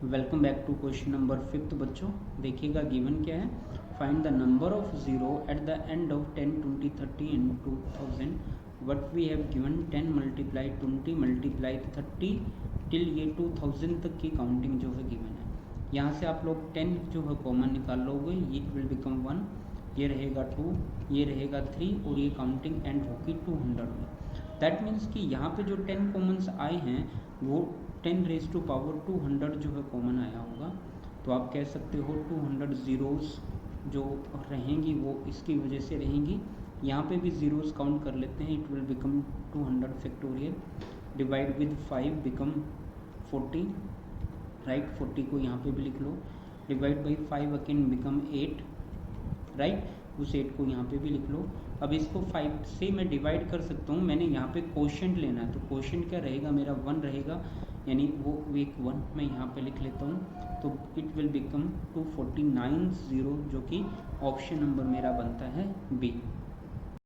Welcome back to question number 5 बच्चों। देखिएगा given क्या है। Find the number of zero at the end of 10, 20, 30 and 2000। What we have given 10 multiply 20 multiply 30 till ये 2000 तक की counting जो है गिवन है। यहाँ से आप लोग 10 जो है कॉमन निकाल लोगे, इट विल बिकम 1, ये रहेगा 2, ये रहेगा 3 और ये काउंटिंग एंड होगी 200 में। दैट मीन्स कि यहाँ पे जो 10 कॉमन्स आए हैं वो 10 रेज टू पावर 200 जो है कॉमन आया होगा। तो आप कह सकते हो 200 ज़ीरोज़ जो रहेंगी वो इसकी वजह से रहेंगी। यहाँ पे भी ज़ीरोज़ काउंट कर लेते हैं। It will become 200 factorial divide with 5 become 40, right. 40 को यहाँ पे भी लिख लो। Divide by 5 again become 8, right. उस 8 को यहाँ पे भी लिख लो। अब इसको 5 से मैं डिवाइड कर सकता हूँ। मैंने यहाँ पे क्वोशंट लेना है, तो क्वोशंट क्या रहेगा मेरा 1 रहेगा, यानी वो एक 1 मैं यहाँ पे लिख लेता हूँ। तो इट विल बिकम 249 0, जो कि ऑप्शन नंबर मेरा बनता है बी।